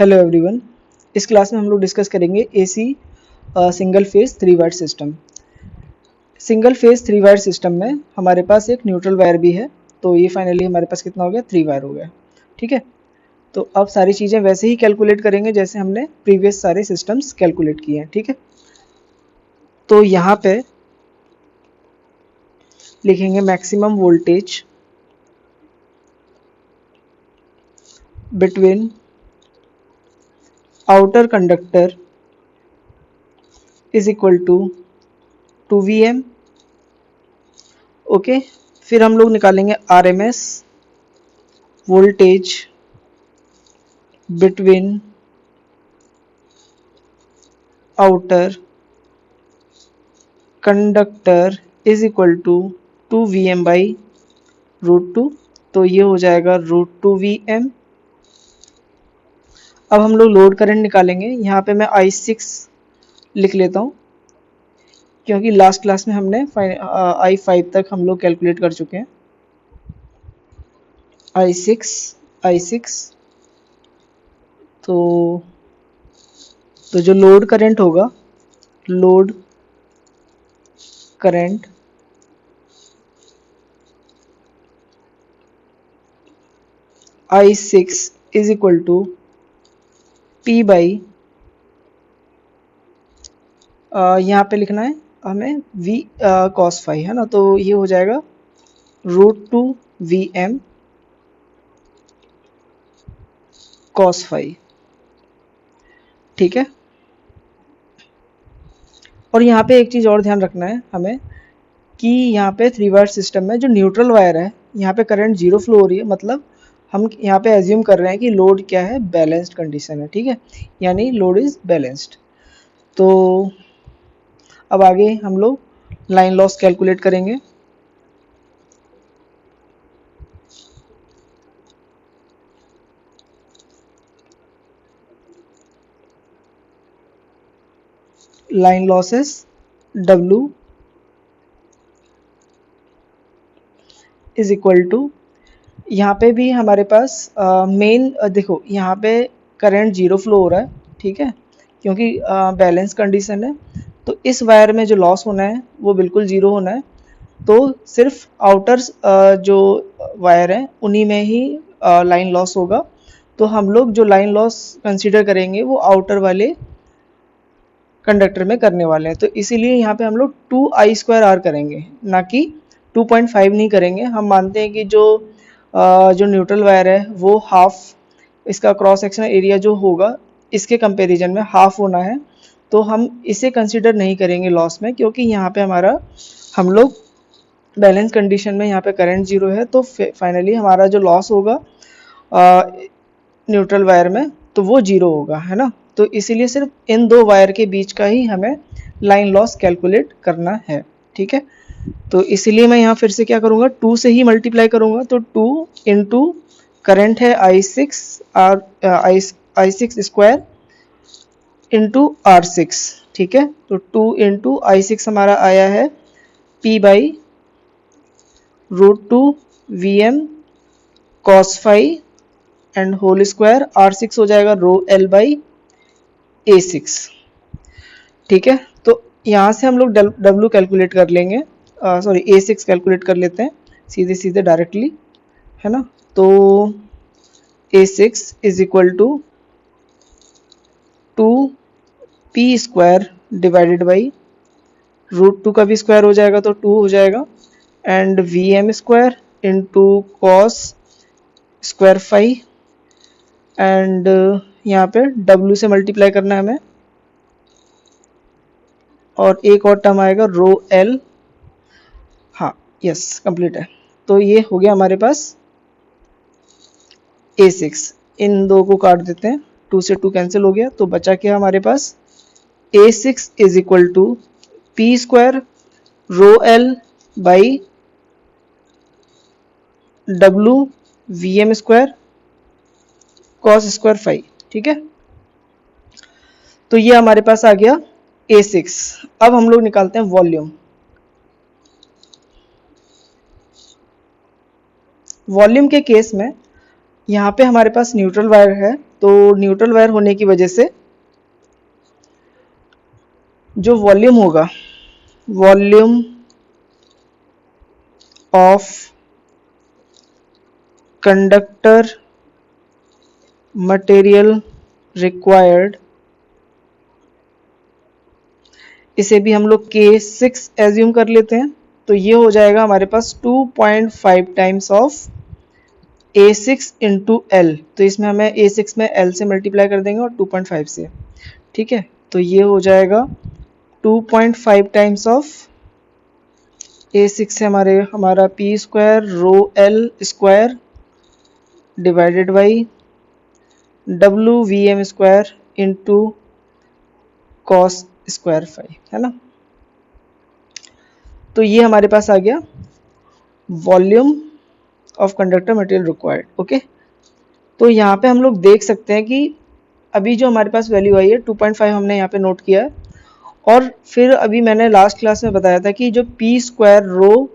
Hello everyone. इस class में हम लोग डिस्कस करेंगे AC single phase 3 wire system. Single phase 3 wire system में हमारे पास एक न्यूट्रल वायर भी है, तो ये फाइनली हमारे पास कितना हो गया, 3 वायर हो गया। ठीक है, तो अब सारी चीज़ें वैसे ही कैलकुलेट करेंगे जैसे हमने प्रीवियस सारे सिस्टम्स कैलकुलेट किए हैं। ठीक है, तो यहाँ पे लिखेंगे maximum voltage between outer conductor is equal to 2Vm। Okay, फिर हम लोग निकालेंगे RMS voltage between outer conductor is equal to 2Vm by √2, तो ये हो जाएगा √2Vm। अब हम लोग लोड करंट निकालेंगे। यहाँ पे मैं I6 लिख लेता हूँ क्योंकि लास्ट क्लास में हमने I5 तक हम लोग कैलकुलेट कर चुके हैं। I6 तो जो लोड करंट होगा, load current I6 is equal to P by, यहाँ पे लिखना है हमें V cos फाई, है ना, तो ये हो जाएगा √2Vm cos फाई। ठीक है, और यहाँ पे एक चीज़ और ध्यान रखना है हमें कि यहाँ पे 3 वायर सिस्टम में जो न्यूट्रल वायर है, यहाँ पे करंट 0 फ्लो हो रही है, मतलब हम यहाँ पे एज्यूम कर रहे हैं कि लोड क्या है, बैलेंस्ड कंडीशन है। ठीक है, यानी लोड इज बैलेंस्ड। तो अब आगे हम लोग लाइन लॉस कैलकुलेट करेंगे। Line losses W is equal to, यहाँ पे भी हमारे पास मेन देखो यहाँ पे करंट 0 फ्लो हो रहा है। ठीक है, क्योंकि बैलेंस कंडीशन है, तो इस वायर में जो लॉस होना है वो बिल्कुल 0 होना है। तो सिर्फ आउटर जो वायर है उन्हीं में ही लाइन लॉस होगा। तो हम लोग जो लाइन लॉस कंसीडर करेंगे वो आउटर वाले कंडक्टर में करने वाले हैं, तो इसीलिए यहाँ पे हम लोग 2I² करेंगे, ना कि 2.5 नहीं करेंगे। हम मानते हैं कि जो न्यूट्रल वायर है वो हाफ, इसका क्रॉस सेक्शनल एरिया जो होगा इसके कंपैरिजन में हाफ होना है, तो हम इसे कंसीडर नहीं करेंगे लॉस में, क्योंकि यहाँ पे हमारा हम लोग बैलेंस कंडीशन में यहाँ पे करंट 0 है, तो फाइनली हमारा जो लॉस होगा न्यूट्रल वायर में तो वो 0 होगा, है ना। तो इसीलिए सिर्फ इन दो वायर के बीच का ही हमें लाइन लॉस कैलकुलेट करना है। ठीक है, तो इसीलिए मैं यहाँ फिर से क्या करूँगा, 2 से ही मल्टीप्लाई करूँगा, तो 2 इंटू करंट है I6 स्क्वायर इंटू R6। ठीक है, तो 2 इंटू I6 हमारा आया है P by √2Vm cos phi and whole square, R6 हो जाएगा ρl बाई A6। ठीक है, तो यहाँ से हम लोग W कैलकुलेट कर लेंगे, सॉरी A6 कैलकुलेट कर लेते हैं सीधे सीधे डायरेक्टली, है ना। तो A6 is equal to 2P² divided by √2 का भी स्क्वायर हो जाएगा तो 2 हो जाएगा, and Vm² into cos square phi, and यहाँ पे W से मल्टीप्लाई करना है हमें, और एक और टर्म आएगा ρl। हाँ यस, कंप्लीट है। तो ये हो गया हमारे पास A6। इन दो को काट देते हैं, 2 से 2 कैंसिल हो गया, तो बचा क्या हमारे पास, A6 is equal to P² ρl by W Vm² cos square phi. ठीक है, तो ये हमारे पास आ गया A6। अब हम लोग निकालते हैं वॉल्यूम। वॉल्यूम के केस में यहाँ पे हमारे पास न्यूट्रल वायर है, तो न्यूट्रल वायर होने की वजह से जो वॉल्यूम होगा, volume of conductor material required, इसे भी हम लोग K6 एज्यूम कर लेते हैं, तो ये हो जाएगा हमारे पास 2.5 times of A6 into L. तो इसमें हमें A6 में L से मल्टीप्लाई कर देंगे और 2.5 से, ठीक है। तो ये हो जाएगा 2.5 टाइम्स ऑफ A6 से हमारा P square rho L square divided by WVM square into cos square phi, है ना। तो ये हमारे पास आ गया volume of conductor material required. Okay, तो यहाँ पे हम लोग देख सकते हैं कि अभी जो हमारे पास वैल्यू आई है 2.5 हमने यहाँ पे नोट किया है, और फिर अभी मैंने लास्ट क्लास में बताया था कि जो P square rho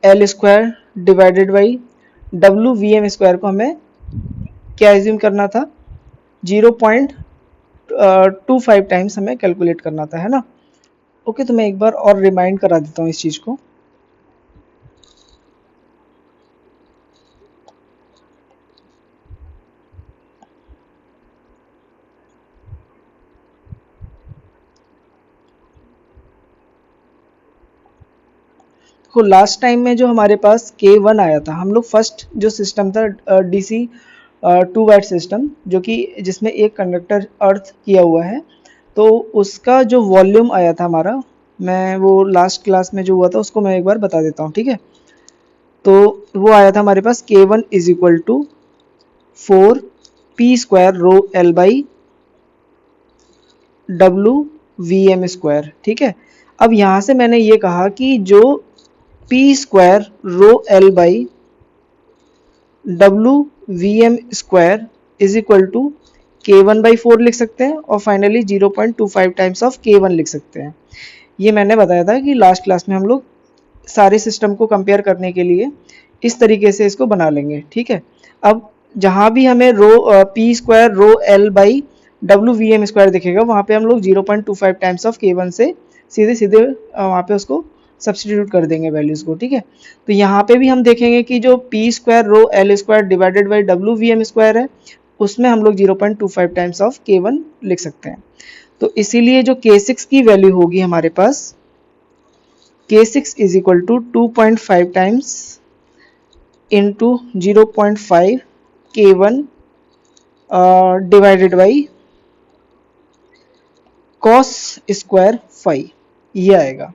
L square divided by WVM square को हमें क्या एज्यूम करना था, 0.25 टाइम्स हमें कैलकुलेट करना था, है ना। ओके, तो मैं एक बार और रिमाइंड करा देता हूँ इस चीज़ को। तो लास्ट टाइम में जो हमारे पास K1 आया था, हम लोग फर्स्ट जो सिस्टम था DC 2 वाट सिस्टम, जो कि जिसमें एक कंडक्टर अर्थ किया हुआ है, तो उसका जो वॉल्यूम आया था हमारा, मैं वो लास्ट क्लास में जो हुआ था उसको मैं एक बार बता देता हूँ, ठीक है। तो वो आया था हमारे पास K1 is equal to 4P square rho L by WVM square, ठीक है। अब यहाँ से मैंने ये कहा कि जो P square rho L by WVM square is equal to K1 by 4 लिख सकते हैं, और फाइनली 0.25 टाइम्स ऑफ K1 लिख सकते हैं। ये मैंने बताया था कि लास्ट क्लास में हम लोग सारे सिस्टम को कंपेयर करने के लिए इस तरीके से इसको बना लेंगे, ठीक है। अब जहाँ भी हमें P square rho L by WVM square दिखेगा, वहाँ पे हम लोग 0.25 टाइम्स ऑफ K1 से सीधे सीधे वहाँ पे उसको सब्सटीट्यूट कर देंगे वैल्यूज़ को, ठीक है। तो यहाँ पे भी हम देखेंगे कि जो P square rho L square divided by WVM square है, उसमें हम लोग 0.25 टाइम्स ऑफ K1 लिख सकते हैं। तो इसीलिए जो K6 की वैल्यू होगी हमारे पास, K6 is equal to 2.5 times into 0.5 K1 divided by cos square phi, ये आएगा।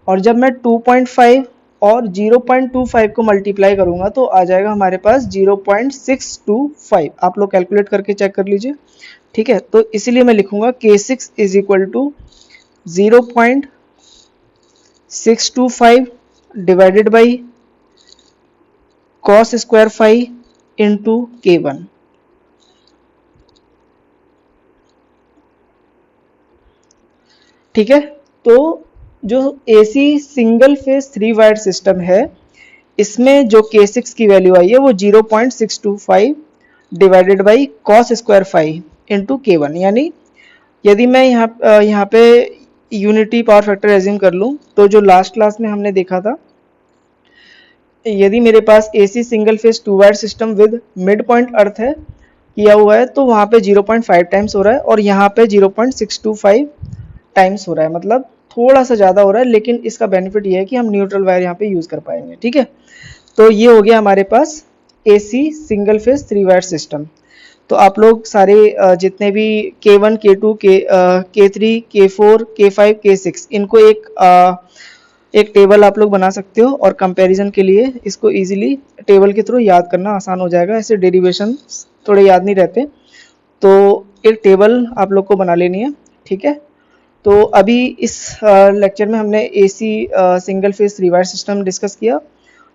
और जब मैं 2.5 और 0.25 को मल्टीप्लाई करूंगा तो आ जाएगा हमारे पास 0.625। आप लोग कैलकुलेट करके चेक कर लीजिए, ठीक है। तो इसीलिए मैं लिखूंगा K6 is equal to 0.625 divided by cos square phi into K1। ठीक है, तो जो AC single phase 3 wire system है, इसमें जो K6 की वैल्यू आई है वो 0.625 divided by cos square phi into K1। यानी यदि मैं यहाँ पे यूनिटी पावर फैक्टर एज्यूम कर लूँ, तो जो लास्ट क्लास में हमने देखा था, यदि मेरे पास AC single phase 2 wire system with mid point earth है किया हुआ है, तो वहाँ पे 0.5 टाइम्स हो रहा है, और यहाँ पे 0.625 टाइम्स हो रहा है, मतलब थोड़ा सा ज़्यादा हो रहा है, लेकिन इसका बेनिफिट ये है कि हम न्यूट्रल वायर यहाँ पे यूज़ कर पाएंगे, ठीक है। तो ये हो गया हमारे पास AC single phase 3 wire system. तो आप लोग सारे जितने भी K1, K2, K3, K4, K5, K6, इनको एक टेबल आप लोग बना सकते हो, और कंपैरिजन के लिए इसको इजीली टेबल के थ्रू याद करना आसान हो जाएगा। ऐसे डेरिवेशन थोड़े याद नहीं रहते, तो एक टेबल आप लोग को बना लेनी है, ठीक है। तो अभी इस लेक्चर में हमने AC single phase 3 wire system discuss किया,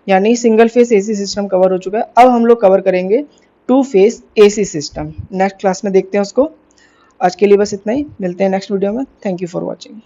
यानी single phase AC system cover हो चुका है। अब हम लोग कवर करेंगे 2 phase AC system, next class में देखते हैं उसको। आज के लिए बस इतना ही, मिलते हैं नेक्स्ट वीडियो में। Thank you for watching.